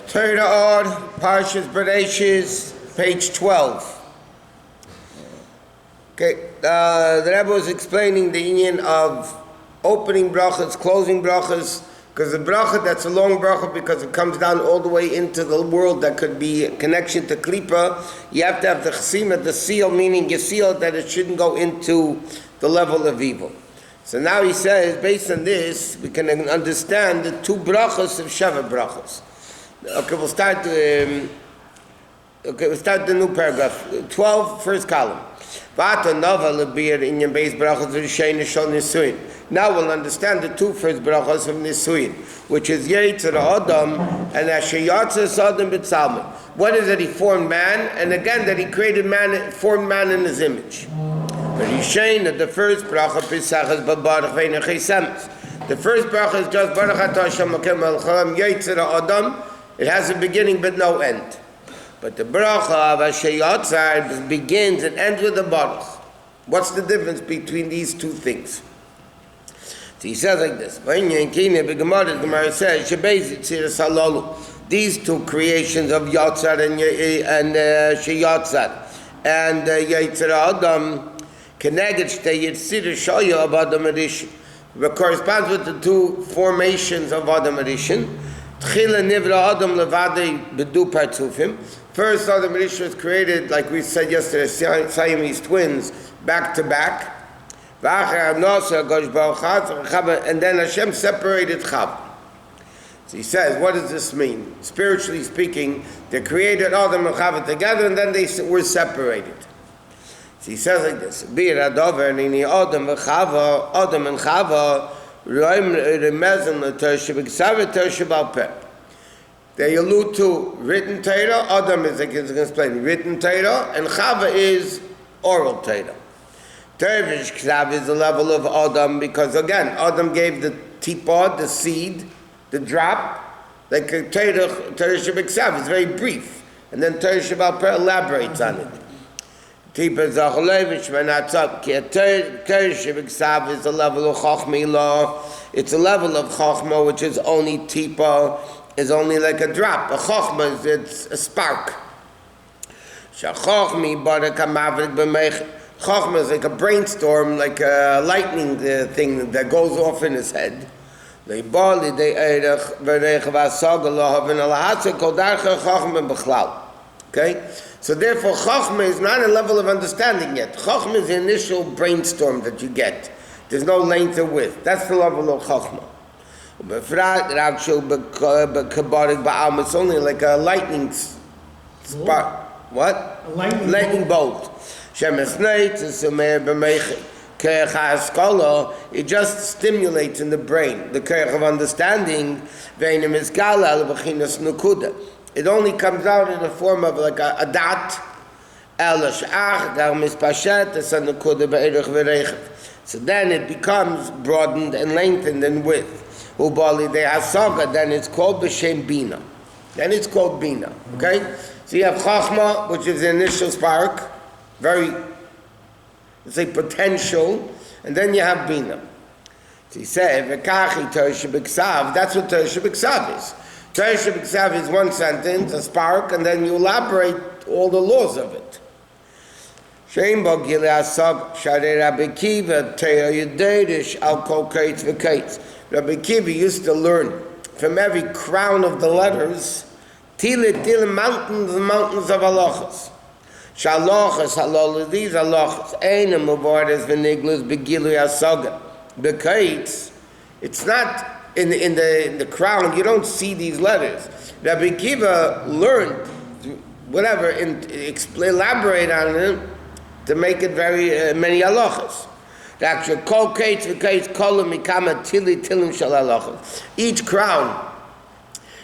Torah Od, Parshas Bereshis, page 12. Okay, the Rebbe was explaining the union of opening brachas, closing brachas, because the bracha, that's a long bracha because it comes down all the way into the world that could be a connection to Klippa. You have to have the chesima, the seal, meaning you seal it that it shouldn't go into the level of evil. So now he says, based on this, we can understand the two brachas of Sheva brachas. Okay, we'll start the new paragraph. 12, first column. Now we'll understand the two first brachas of Nisuin, which is Yetzer Adam and Asher Yatzes Adam B'Tzalma. What is that he formed man, and again that he created man, formed man in his image. The first bracha Pesach is Babarach Ve'Nei Chesemes. The first bracha is just Baruch Atah Hashem Elokeinu Melech Haolam Yetzer Adam. It has a beginning but no end. But the bracha of Asher Yatzar begins and ends with the Baruch. What's the difference between these two things? So he says like this. The Gemara says, these two creations of Yatzar and Asher Yatzar and Yetzer Adam connected to Yetzirah Shoya of Adam Rishon. It corresponds with the two formations of Adam Rishon. Tchila Nivra Adam Levadei Bedu Partzufim. First, Adam Rishon was created, like we said yesterday, Siamese twins, back to back. And then Hashem separated Chava. So he says, what does this mean? Spiritually speaking, they created Adam and Chava together, and then they were separated. So he says like this: Adam and Chava. They allude to written Torah. Adam is, like it's explained, written Torah, and Chava is oral Torah. Terevish Ksav is the level of Adam because again, Adam gave the tipod, the seed, the drop, like a Torah Shebeksav is very brief, and then Torah Shebal Peh elaborates on it. Tipa Zacholevich Menatzak, Torah Shebeksav is the level of Chochmah. It's a level of Chochmah which is only Tipa, is only like a drop. A Chochmah it's a spark. Shachochmi Barak HaMavrik B'Meich. Chochmah is like a brainstorm, like a lightning thing that goes off in his head. Okay? So therefore, Chochmah is not a level of understanding yet. Chochmah is the initial brainstorm that you get. There's no length or width. That's the level of Chochmah. It's only like a lightning spark. What? A lightning bolt. It just stimulates in the brain the kerech of understanding. It only comes out in the form of like a dot. So then it becomes broadened and lengthened in width. Then it's called B'Shem Bina. Then it's called Bina. Okay? So you have Chachma, which is the initial spark, very, let's say, potential, and then you have Bina. So he said, V'kachi Torah Shebeksav, that's what Torah Shebeksav is. Torah Shebeksav is one sentence, a spark, and then you elaborate all the laws of it. Shein bo gilei asag sharei Rabbi Kiva Torah Yuderish al kol kates v'kates. Rabbi Kiva used to learn from every crown of the letters, tile mountains and mountains of halachas. Shalachas halal, these halachas einem uvardes v'niglus begilui asaga. B'kates, it's not in the crown. You don't see these letters. Rabbi Kiva learned whatever and elaborate on it to make it very many halachas. Each crown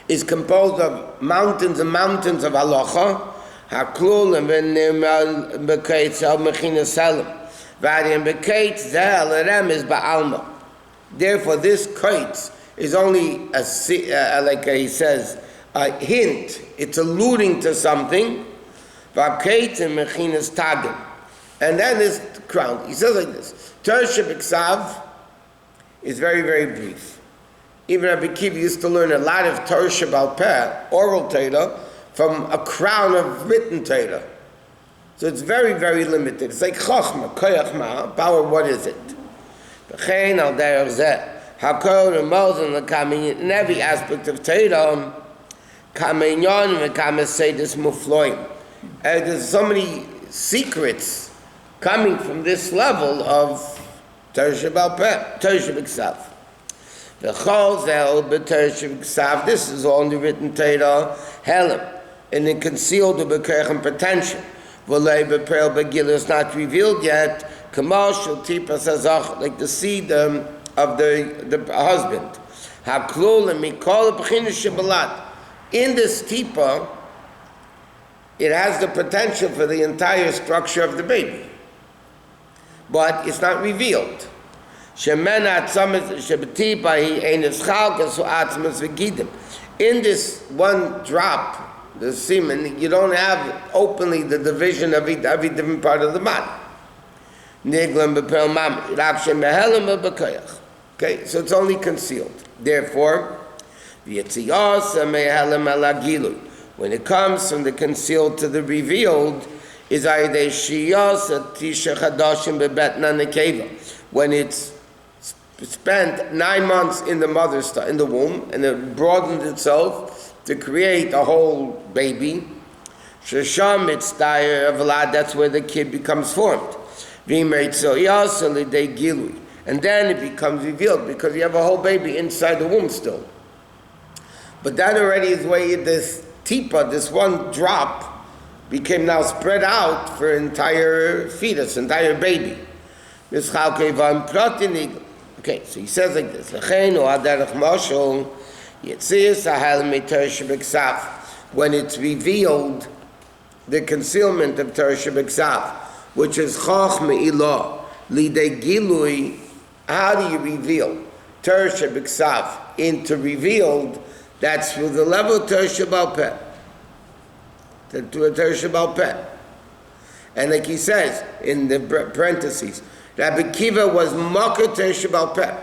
is composed of mountains and mountains of halacha. Therefore, this kates is only like he says, a hint. It's alluding to something. And then this crown. He says like this. Torah Shebeksav is very, very brief. even Rabbi Akiva used to learn a lot of Torah Shebal Peh, oral Torah, from a crown of written Torah. So it's very, very limited. It's like Chachma, Koyach Ma, power, what is it? V'chein al derech zeh, HaKol Ramaz and L'Kamin, in every aspect of Torah, Kaminyon v'Kamis Seidus Mufloim. There's so many secrets coming from this level of Torah Shebal Peh, Torah Shebiksav. V'chol zel b'Torah Shebiksav, this is all in the written Torah, Helem, and it concealed the B'kerech pretension. V'lei b'Perel B'Gil is not revealed yet, Kamal Shel Tipas Hazach, like the seed of the husband. Haklul and Mikol B'chinas Shebalat. In this tipa, it has the potential for the entire structure of the baby, but it's not revealed. In this one drop, the semen, you don't have openly the division of every different part of the body. Okay, so it's only concealed. Therefore, when it comes from the concealed to the revealed, is when it's spent 9 months in the mother's in the womb, and it broadened itself to create a whole baby. That's where the kid becomes formed. And then it becomes revealed because you have a whole baby inside the womb still. But that already is where this tipa, this one drop, became now spread out for entire fetus, entire baby. Okay, so he says like this. When it's revealed, the concealment of Torah Shebiksav, which is Chachma Ilah, Lidei Gilui, how do you reveal Torah Shebiksav into revealed? That's through the level of Torah Shebal Peh. To a Torah Shebal Peh. And like he says in the parentheses, Rabbi Akiva was Makar Torah Shebal Peh.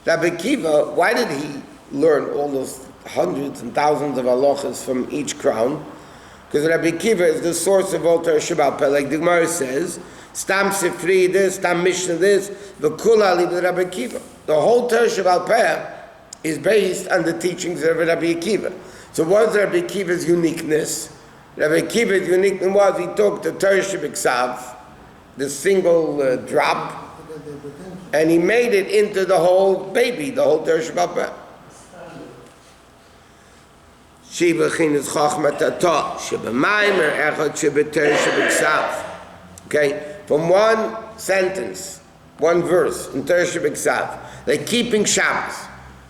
Rabbi Akiva, why did he learn all those hundreds and thousands of halachas from each crown? Because Rabbi Akiva is the source of all Torah Shebal Peh. Like the Gemara says, Stam Sifri this, Stam Mishnah this, V'kula li Rabbi Akiva. The whole Torah Shebal Peh is based on the teachings of Rabbi Akiva. So what is Rabbi Akiva's uniqueness? Rabbi Akiva's uniqueness was he took the Torah Shebiksav, the single drop, and he made it into the whole baby, the whole Torah Shebal Peh. Shiva chinas chachma tata, sheba maimer echad sheba Torah Shebiksav. Okay, from one sentence, one verse in Torah Shebiksav, like keeping Shabbos.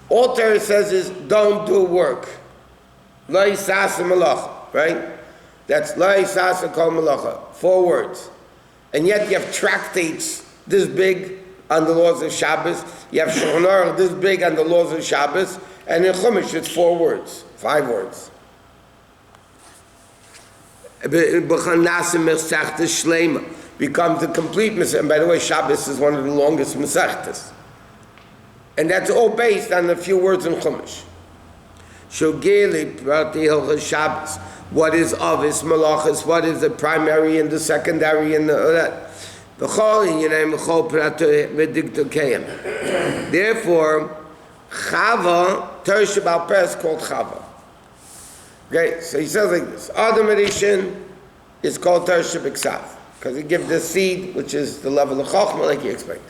All Torah says is don't do work. Lo yisasa malacha, right? That's lo yisasa kol malacha. 4 words. And yet you have tractates this big on the laws of Shabbos. You have Shulchan Aruch this big on the laws of Shabbos. And in Chumash it's 4 words, 5 words. Becomes the complete Masechta. And by the way, Shabbos is one of the longest Masechtas. And that's all based on a few words in Chumash. Shogeli Prati Hilchos Shabbos. What is Avis Malachas? What is the primary and the secondary and that? Therefore, Chava, Torah Shebal Peh is called Chava. Okay, so he says like this. Adam Rishon is called Torah Shebiksav because he gives the seed, which is the level of Chachma, like you expect.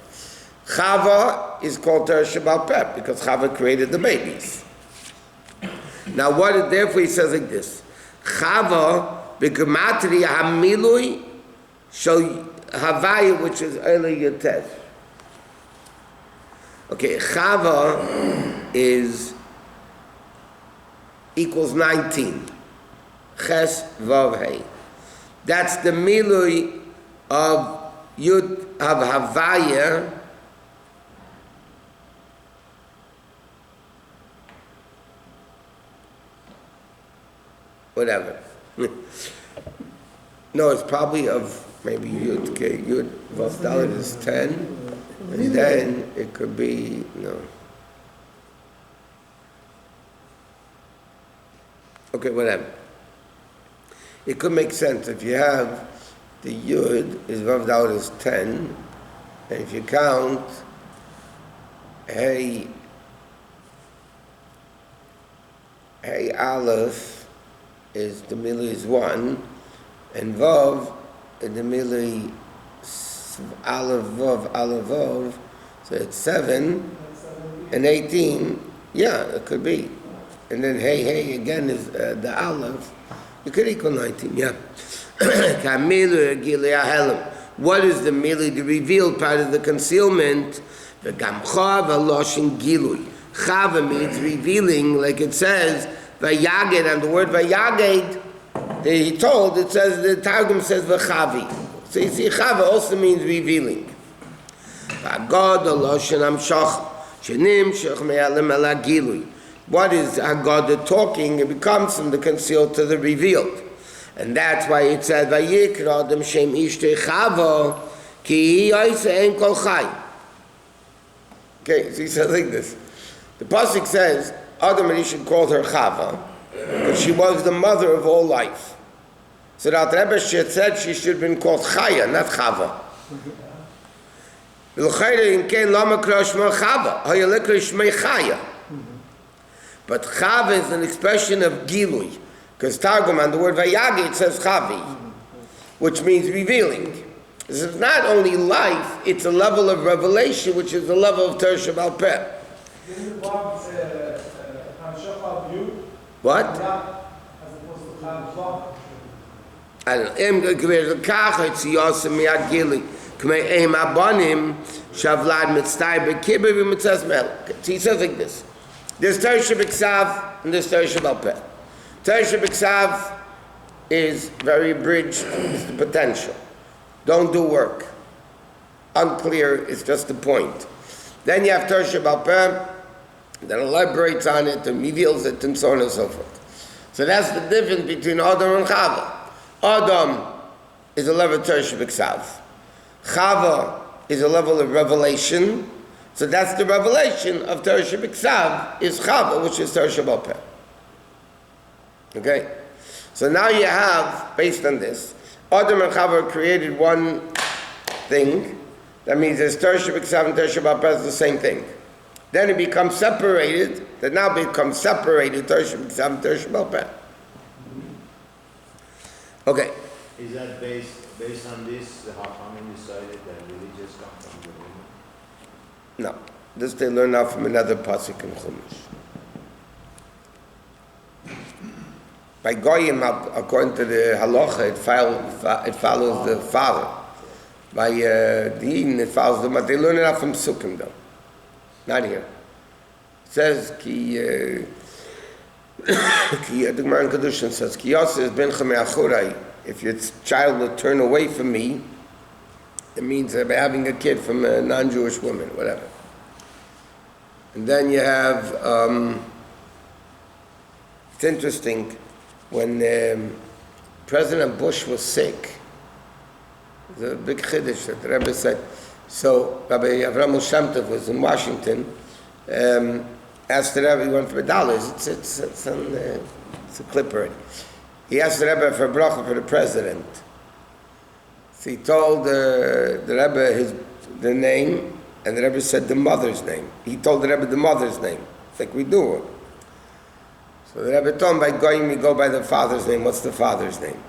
Chava is called Torah Shebal Peh because Chava created the babies. Now, therefore he says like this: Chava b'gematria hamilui shel Havaya, which is Eile Yotev. Okay, Chava equals 19. Ches Vav Hey. That's the milui of Yud of Havaya. Whatever. No, it's probably of maybe Yud K. Yud Vav Dalet is 10, and then it could be no. Okay, whatever. It could make sense if you have the Yud is Vav Dalet is 10, and if you count Hey Aleph is the Mili is 1, and Vav the Mili Aleph Vav, so it's 7 and 18. Yeah, it could be. And then hey again is the Aleph. You could equal 19, yeah. What is the Mili? The revealed part of the concealment. The Chava means revealing, like it says, Vayaged, and the word Vayaged, he told, it says, the Targum says Vachavi. So you see, Chava also means revealing. What is Haggadah talking? It becomes from the concealed to the revealed. And that's why it said, Vayikra Adam Shem Ishtei Chava, Ki Yaisa Ein Kol Chai. Okay, so he says like this. The Pasuk says, Adam and Isha called her Chava, because she was the mother of all life. So that Rebbe said she should have been called Chaya, not Chava. But Chava is an expression of Gilui, because Targum on the word Vayagi it says Chavi, which means revealing. This is not only life, it's a level of revelation, which is the level of Torah Sheba'al Peh. What? I don't know. He says like this. There's Torah Shebiksav and there's Torah Sheba'al Peh. Torah Shebiksav is very abridged, it's the potential. Don't do work. Unclear, it's just the point. Then you have Torah Sheba'al Peh, that elaborates on it and reveals it and so on and so forth. So that's the difference between Adam and Chava. Adam is a level of Torah Shebiksav. Chava is a level of revelation. So that's the revelation of Torah Shebiksav is Chava, which is Torah Sheba'al Peh. Okay? So now you have, based on this, Adam and Chava created one thing. That means there's Torah Shebiksav and Torah Sheba'al Peh is the same thing. Then it becomes separated, that now becomes separated, Torah Shebiksav and Torah Sheba'al Peh. Okay. Is that based on this, the Hachamim decided that religious come from the women? No. This they learn now from another pasuk in Chumash. By Goyim, according to the halacha, it follows the father. By the Eden, it follows them, but they learn it out from Sukkim though. Not here. It says, the Gemara in Kedushin says, Ki Yosef ben Chameachurai, if your child will turn away from me, it means by having a kid from a non-Jewish woman, whatever. And then you have, it's interesting, when President Bush was sick, the big chiddush that the Rebbe said, so Rabbi Avraham Shem Tov was in Washington, asked the Rebbe, he went for $1, it's a clip already. He asked the Rebbe for a bracha for the president. So he told the Rebbe the name, and the Rebbe said the mother's name. He told the Rebbe the mother's name, like we do. So the Rebbe told him, by going, we go by the father's name. What's the father's name?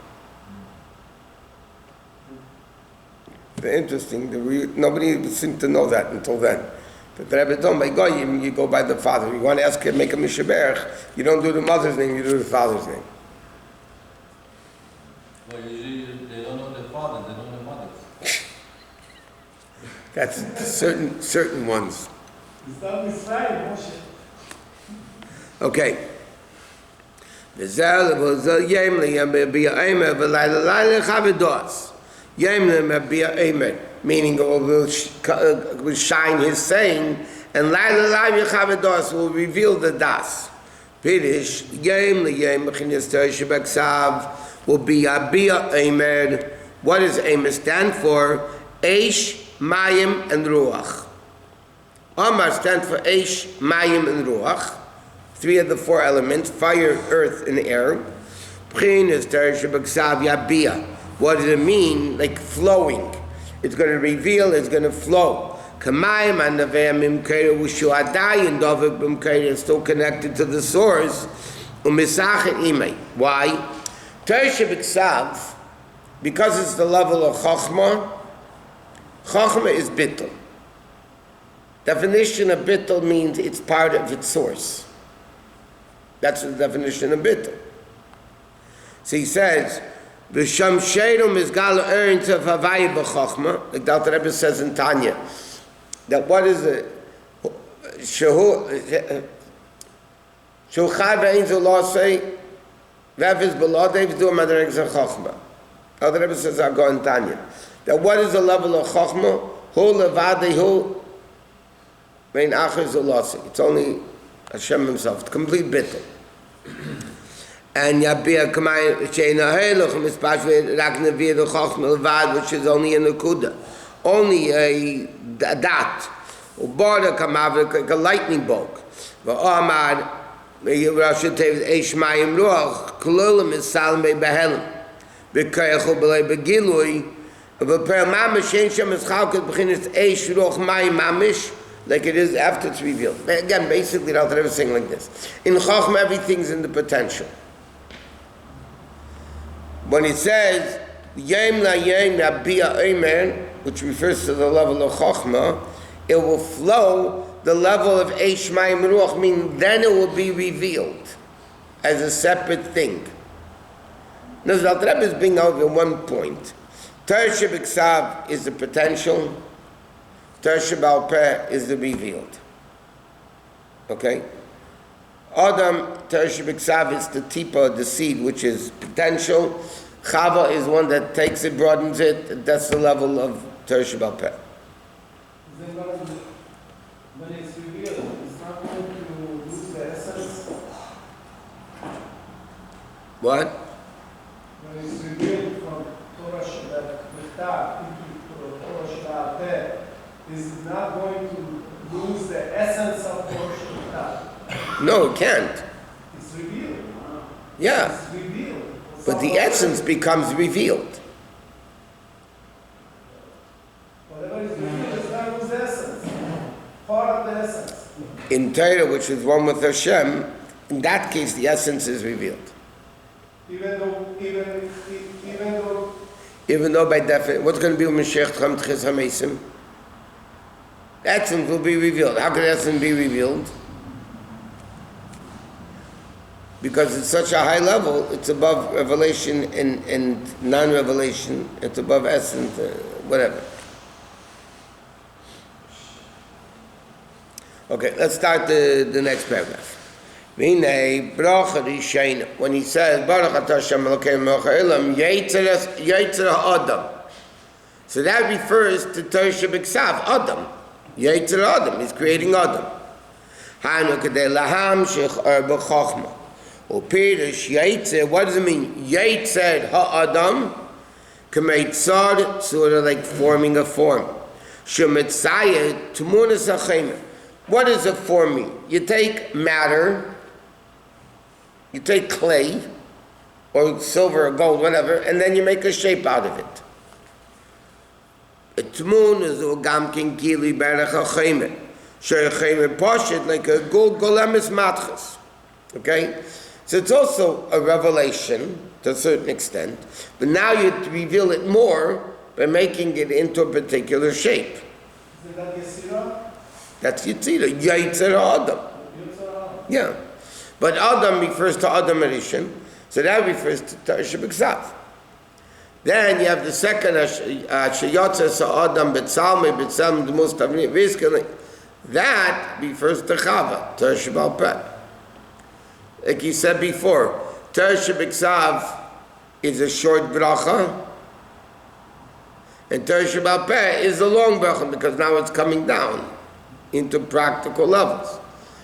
Very interesting. Nobody seemed to know that until then. But the Rebbe told him, by going, you go by the father. You want to ask him, make a mishaberach, you don't do the mother's name, you do the father's name. Well, usually they don't know the father, they know the mother. That's certain ones. Okay. Meaning it will shine his saying, and will reveal the das. Pirish, will be Abia Eimer. What does Eimer stand for? Eish, Mayim, and Ruach. Amar stands for Eish, Mayim, and Ruach. three of the four elements, fire, earth, and air. B'chinas Teresh B'Ksav Yabia. What does it mean? Like flowing. It's going to reveal, it's going to flow. Kamayim Anaveh Mimkeira Wushuadai and Dovik Mimkeira is still connected to the source. Umisachet Imei. Why? Teresh B'Ksav, because it's the level of Chochmah, Chochmah is bittul. Definition of bittul means it's part of its source. That's the definition of bittul. So he says, "V'sham sheiru mizgal erin tov havaya b'chochma," like the Alter Rebbe says in Tanya, that what is it? Shehu chai ve'ein zulosei v'evis b'lodei v'du madarek z'chochma. The Alter Rebbe says, "I'll go in Tanya." That what is the level of chochma? Hu levadei hu ve'in achar zulosei. It's only Hashem Himself. It's complete bittul. And Yabia Kamay Sheina Heiluch Mispashve Raknavir the Chochmah Levad, which is only a Nakuda, only a dot. Uborda Kamavik, like a lightning bolt. V'Omar Rashi Tev Eish Mayim Ruach Kululim is Salam Behelim B'Kayachol B'Lei B'Gilui V'Per Mamish Shein Shem is Chalkot B'Chinis Eish Ruach Mayim Mamish, like it is after it's revealed. Again, basically, I'll never sing like this. In Chochmah, everything's in the potential. When it says Yem La Yem Rabbiya Omer, which refers to the level of Chochmah, it will flow the level of Eish Mayim Ruach, meaning then it will be revealed as a separate thing. Now, the Alter Rebbe is bringing over one point. Teresh B'Ksav is the potential. Teresh B'al Peh is the revealed. Okay? Adam, Teresh B'Ksav is the tipa, the seed, which is potential. Chava is one that takes it, broadens it. That's the level of Teresh B'al Peh. Then when it's revealed, it's not going to lose the essence. What? When it's revealed from Torah Shabbat Michtav into Torah Shabbat Peh, is it not going to lose the essence of Torah Shabbat? No, it can't. It's revealed. Yeah, It's revealed. but the essence becomes revealed. Whatever is revealed is not lose the essence. Part of the essence. In Torah, which is one with Hashem, in that case, the essence is revealed. Even though Even though by definition, what's going to be with Mashiach Cham Tchiz HaMesim? The essence will be revealed. How can the essence be revealed? Because it's such a high level, it's above revelation and non-revelation, it's above essence, whatever. Okay, let's start the next paragraph. When he says, Baruch Atah Hashem Elokeinu melech ha'olam, Yetzer ha'adam. So that refers to Teresh B'Ksav, Adam. Yetzer Adam, he's creating Adam. Hanu kedei laham shechar b'chochmah. Upirish Yetzer, what does it mean? Yetzer ha'adam, k'meitzar, sort of like forming a form. Shemitzayet, tumunas ha'chemer. What does a form mean? You take matter, you take clay, or silver or gold, whatever, and then you make a shape out of it. A tmun is a gamkin kili berach ha'chemer. She'chemer poshet like a gold golemis matchas. Okay? So it's also a revelation, to a certain extent, but now you reveal it more by making it into a particular shape. is that Yesirah? That's Yitzira, Yetzer Adam. Yeah. But Adam refers to Adam Rishon, so that refers to Teresh B'Ksav. Then you have the second, Sheyotzer Sa'adam B'Tzalmei B'Tzalmei D'Mus Tavnei V'Izkele. That refers to Chava, Teresh B'al Peh. Like you said before, Teresh B'Ksav is a short bracha, and Teresh B'al Peh is a long bracha, because now it's coming down into practical levels.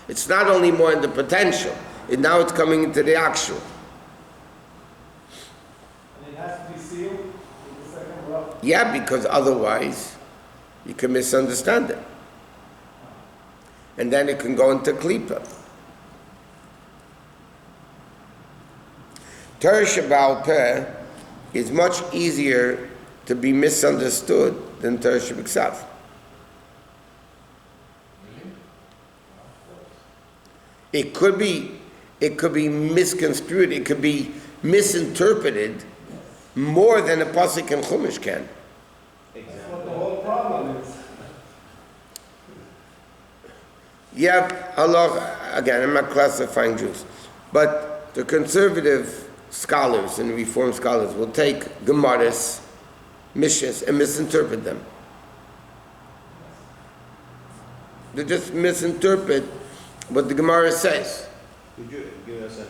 It's not only more in the potential, and now it's coming into the actual. And it has to be sealed with the second bracha. Yeah, because otherwise you can misunderstand it. And then it can go into klipa. Torah Shebaal Peh is much easier to be misunderstood than Torah Shebiksav. It could be misconstrued, it could be misinterpreted more than a pasuk in Chumash can. That's what the whole problem is. You have Allah, again, I'm not classifying Jews, but the conservative scholars and Reform scholars will take Gemaras, Mishnas, and misinterpret them. They just misinterpret what the Gemara says. Could you give us an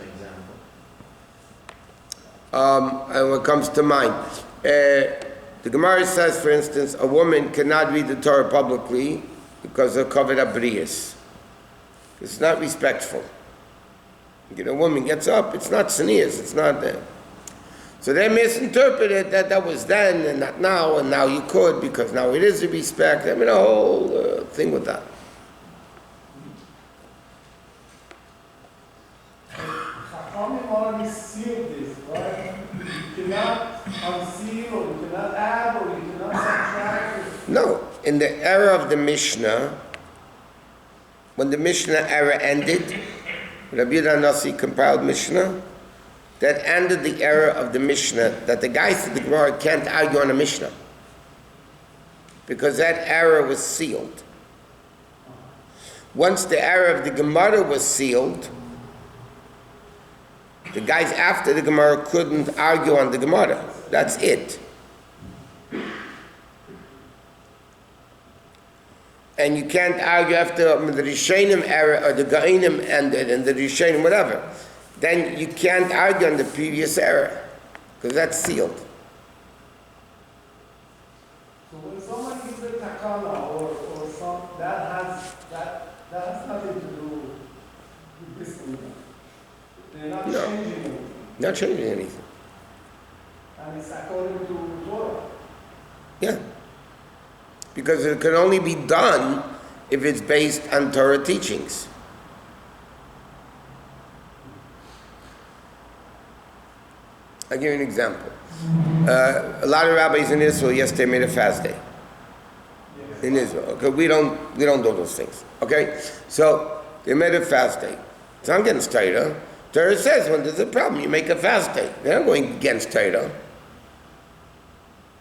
example? And what comes to mind. The Gemara says, for instance, a woman cannot read the Torah publicly because of covered abriyas. It's not respectful. You know, a woman gets up, it's not tznius, it's not there. So they misinterpreted that was then and not now, and now you could because now it is a respect. I mean, a whole thing with that. Chachamim already sealed this, right? You cannot unseal, or you cannot add, or you cannot subtract. No, in the era of the Mishnah, when the Mishnah era ended, Rabbi Yehuda Nasi compiled Mishnah, that ended the era of the Mishnah, that the guys at the Gemara can't argue on a Mishnah. Because that era was sealed. Once the era of the Gemara was sealed, the guys after the Gemara couldn't argue on the Gemara. That's it. And you can't argue after the Rishonim era or the Ga'inim ended and the Rishonim whatever. Then you can't argue on the previous era because that's sealed. So when someone gives a takala or some, that has nothing to do with this one. They're not No. changing it. Not changing anything. And it's according to Torah. Yeah. Because it can only be done if it's based on Torah teachings. I'll give you an example. A lot of rabbis in Israel yesterday made a fast day. In Israel, okay, we don't do those things. Okay, so they made a fast day. It's not against Torah. Torah says when there's a problem, you make a fast day. They're not going against Torah.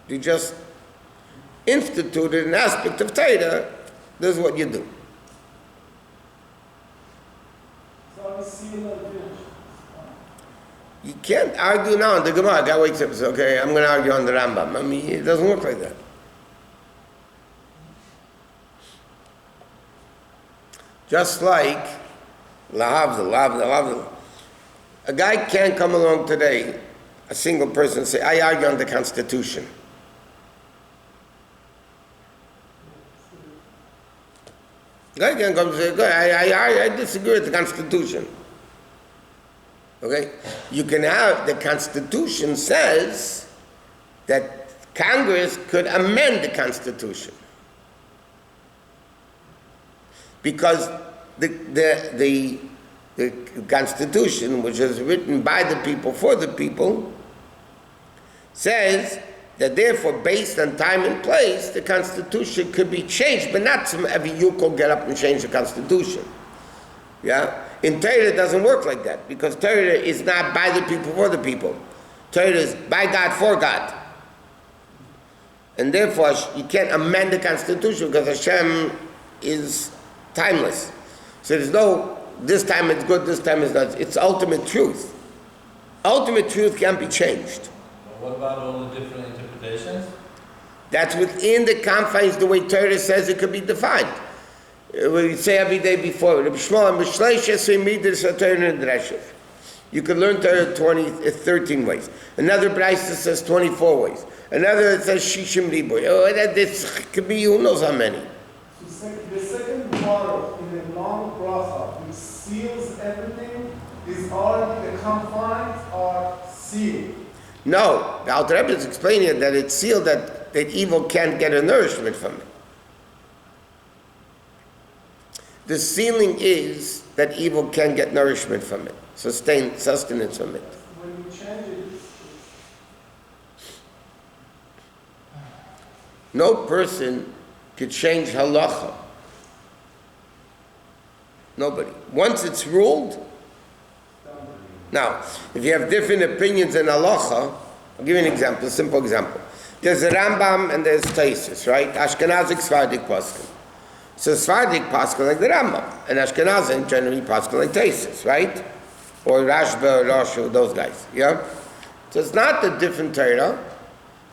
You just instituted an aspect of Torah. This is what you do. So we seal and finish. You can't argue now on the Gemara. A guy wakes up and says, okay, I'm going to argue on the Rambam. I mean, it doesn't work like that. Just like, lahavdil. A guy can't come along today, a single person, say, I argue on the Constitution. The guy can't come and say, I disagree with the Constitution. Okay? You can have, the Constitution says that Congress could amend the Constitution. Because the Constitution, which is written by the people for the people, says that therefore, based on time and place, the Constitution could be changed, but not some every yukol get up and change the Constitution. Yeah? In Torah, it doesn't work like that, because Torah is not by the people for the people. Torah is by God for God. And therefore, you can't amend the Constitution because Hashem is timeless. So there's no, this time it's good, this time it's not. It's ultimate truth. Ultimate truth can't be changed. But what about all the different interpretations? That's within the confines the way Torah says it could be defined. We say every day before, you can learn Torah 13 ways. Another Braisa says 24 ways. Another says Shishim Riboy. Oh, this could be who knows how many. The second part in the long bracha, which seals everything, is already the confines are sealed. No, the Alter Rebbe is explaining that it's sealed that evil can't get a nourishment from it. The sealing is that evil can get nourishment from it, sustenance from it. When you change No person could change halacha. Nobody. Once it's ruled. Now, if you have different opinions in halacha, I'll give you an example, a simple example. There's a Rambam and there's Taisus, right? Ashkenazic, Sephardic, Pascal. So Sephardic Pascal like the Rambam, and Ashkenazic generally Pascal like Taisus, right? Or Rashba, Rashu, those guys, yeah? So it's not a different Torah.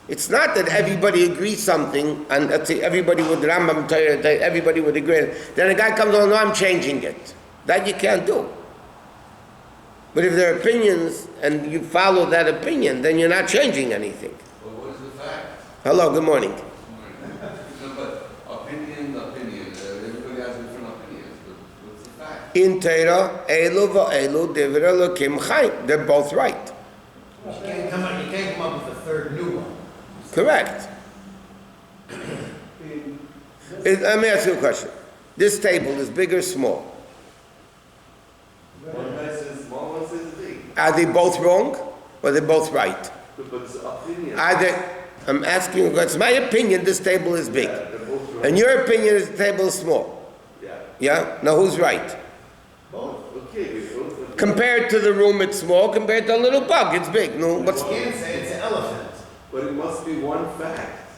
It's not that everybody agrees something, and everybody would Rambam Torah, everybody would agree. Then a guy comes along, no, I'm changing it. That you can't do. But if there are opinions, and you follow that opinion, then you're not changing anything. Well, what is the fact? Hello, good morning. No, but opinion. Everybody has different opinions. But what's the fact? In Torah, Elu va'elu divrei Elokim chayim. They're both right. You can't come up with a third new one. Correct. In Let me ask you a question. This table is big or small? One guy says small, one says big. Are they both wrong, or are they both right? But it's opinion. Are they, I'm asking you, it's my opinion this table is big. Yeah, they're both right. And your opinion is the table is small. Yeah. Yeah? Now who's right? Both. Okay, we both. Compared to the room, it's small. Compared to a little bug, it's big. No, what's... You can't say it's an elephant. But it must be one fact.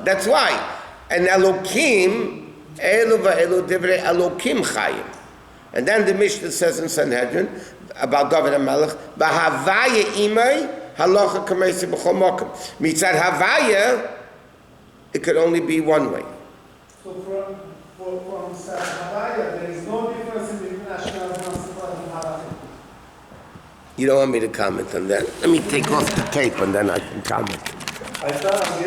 That's why. And Elokim, Elu va'elu divrei Elokim chayim. And then the Mishnah says in Sanhedrin about David HaMelech, B'havaya imay halacha k'meisi b'chol mokum. Mitzad Havaya, it could only be one way. So from Havaya, there is no difference in between Ashkenaz and Sephardim halacha. You don't want me to comment on that? Let me take off the tape and then I can comment. I thought